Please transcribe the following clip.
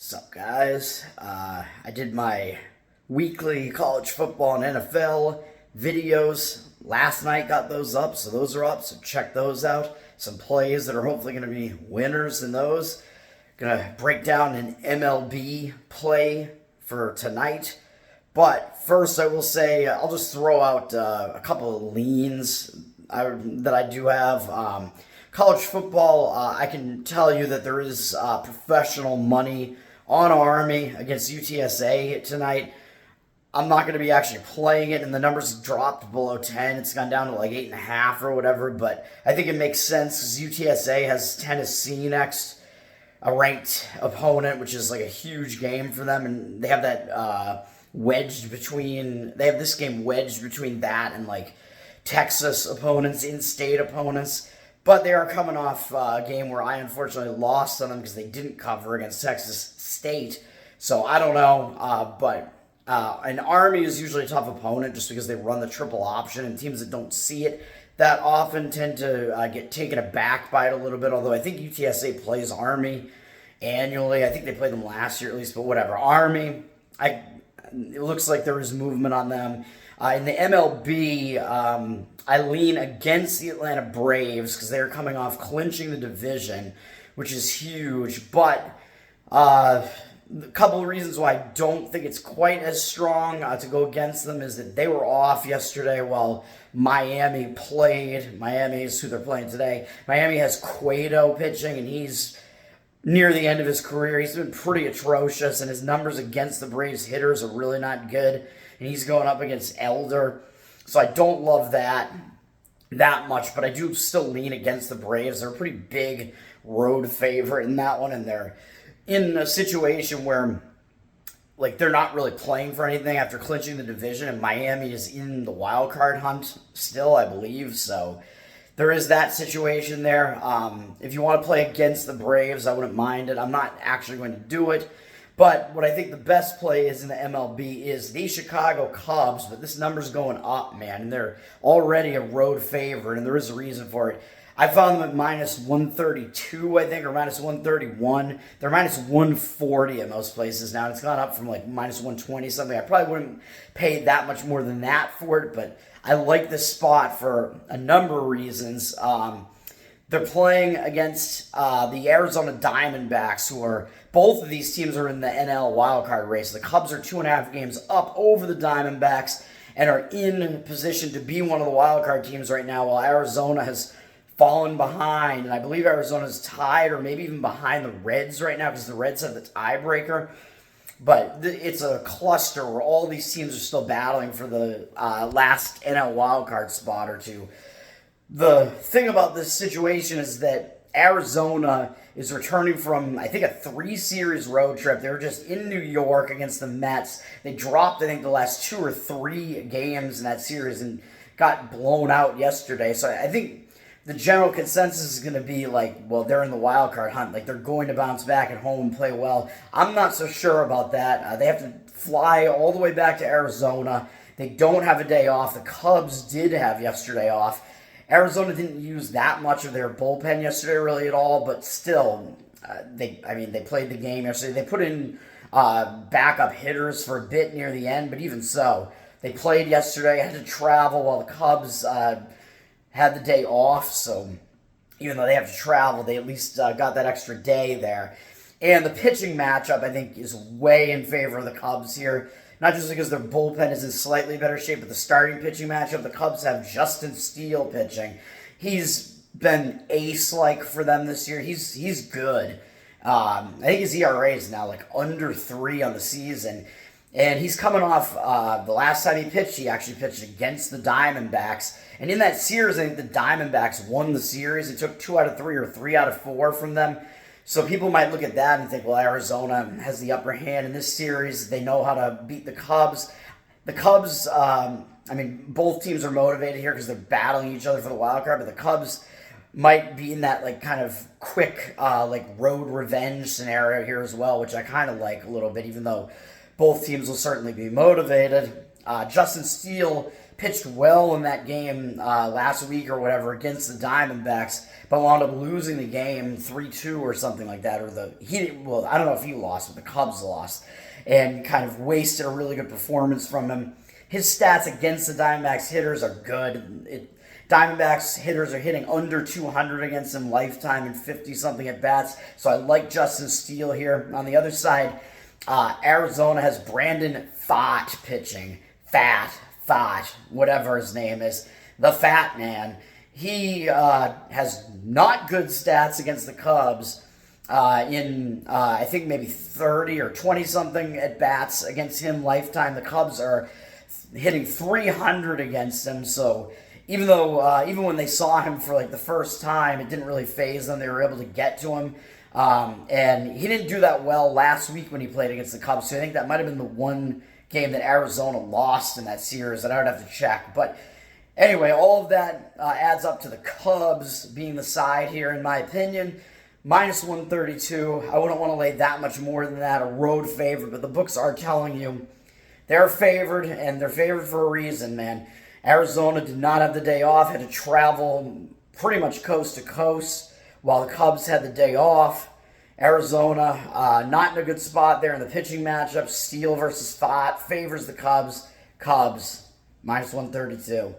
What's up, guys? I did my weekly college football and NFL videos last night, got those up, so those are up, so check those out. Some plays that are hopefully going to be winners in those. Gonna break down an MLB play for tonight. But first, I will say, I'll just throw out a couple of leans that I do have. College football, I can tell you that there is professional money on Army against UTSA tonight. I'm not going to be actually playing it, and the numbers dropped below 10. It's gone down to like 8.5 or whatever, but I think it makes sense because UTSA has Tennessee next, a ranked opponent, which is like a huge game for them, and they have that they have this game wedged between that and like Texas opponents, in-state opponents. But they are coming off a game where I unfortunately lost on them because they didn't cover against Texas State. So I don't know, but an Army is usually a tough opponent just because they run the triple option, and teams that don't see it that often tend to get taken aback by it a little bit, although I think UTSA plays Army annually. I think they played them last year at least, but whatever. Army, it looks like there is movement on them. In the MLB, I lean against the Atlanta Braves because they're coming off clinching the division, which is huge. But a couple of reasons why I don't think it's quite as strong to go against them is that they were off yesterday while Miami played. Miami is who they're playing today. Miami has Cueto pitching, and he's near the end of his career. He's been pretty atrocious, and his numbers against the Braves hitters are really not good. And he's going up against Elder. So I don't love that much, but I do still lean against the Braves. They're a pretty big road favorite in that one, and they're in a situation where like they're not really playing for anything after clinching the division, and Miami is in the wild card hunt still, I believe. So there is that situation there. If you want to play against the Braves, I wouldn't mind it. I'm not actually going to do it. But what I think the best play is in the MLB is the Chicago Cubs, but this number's going up, man, and they're already a road favorite, and there is a reason for it. I found them at minus 132, I think, or minus 131. They're minus 140 at most places now, and it's gone up from like minus 120 something. I probably wouldn't pay that much more than that for it, but I like this spot for a number of reasons. They're playing against the Arizona Diamondbacks, who are, both of these teams are in the NL wildcard race. The Cubs are 2.5 games up over the Diamondbacks and are in position to be one of the wildcard teams right now, while Arizona has fallen behind. And I believe Arizona's tied or maybe even behind the Reds right now because the Reds have the tiebreaker. But it's a cluster where all these teams are still battling for the last NL wildcard spot or two. The thing about this situation is that Arizona is returning from, I think, a 3-series road trip. They were just in New York against the Mets. They dropped, I think, the last 2 or 3 games in that series and got blown out yesterday. So I think the general consensus is going to be like, well, they're in the wild card hunt. Like, they're going to bounce back at home and play well. I'm not so sure about that. They have to fly all the way back to Arizona. They don't have a day off. The Cubs did have yesterday off. Arizona didn't use that much of their bullpen yesterday really at all, but still, they played the game yesterday. They put in backup hitters for a bit near the end, but even so, they played yesterday, had to travel while the Cubs had the day off, so even though they have to travel, they at least got that extra day there. And the pitching matchup, I think, is way in favor of the Cubs here. Not just because their bullpen is in slightly better shape, but the starting pitching matchup, the Cubs have Justin Steele pitching. He's been ace-like for them this year. He's good. I think his ERA is now like under 3 on the season. And he's coming off the last time he pitched, he actually pitched against the Diamondbacks. And in that series, I think the Diamondbacks won the series. It took 2 out of 3 or 3 out of 4 from them. So people might look at that and think, well, Arizona has the upper hand in this series. They know how to beat the Cubs. The Cubs, both teams are motivated here because they're battling each other for the wild card, but the Cubs might be in that like kind of quick like road revenge scenario here as well, which I kind of like a little bit, even though both teams will certainly be motivated. Justin Steele pitched well in that game last week or whatever against the Diamondbacks, but wound up losing the game 3-2 or something like that. I don't know if he lost, but the Cubs lost, and kind of wasted a really good performance from him. His stats against the Diamondbacks hitters are good. Diamondbacks hitters are hitting under 200 against him lifetime and 50-something at bats. So I like Justin Steele here. On the other side, Arizona has Brandon Pfaadt pitching. Pfaadt, whatever his name is. The Fat Man. He has not good stats against the Cubs I think maybe 30 or 20-something at bats against him lifetime. The Cubs are hitting 300 against him, so even when they saw him for like the first time, it didn't really faze them. They were able to get to him, and he didn't do that well last week when he played against the Cubs. So I think that might have been the one game that Arizona lost in that series that I would have to check. But anyway, all of that adds up to the Cubs being the side here, in my opinion. Minus 132. I wouldn't want to lay that much more than that. A road favorite, but the books are telling you they're favored, and they're favored for a reason, man. Arizona did not have the day off, had to travel pretty much coast to coast, while the Cubs had the day off. Arizona not in a good spot there in the pitching matchup. Steele versus Pfaadt favors the Cubs. Cubs, minus 132.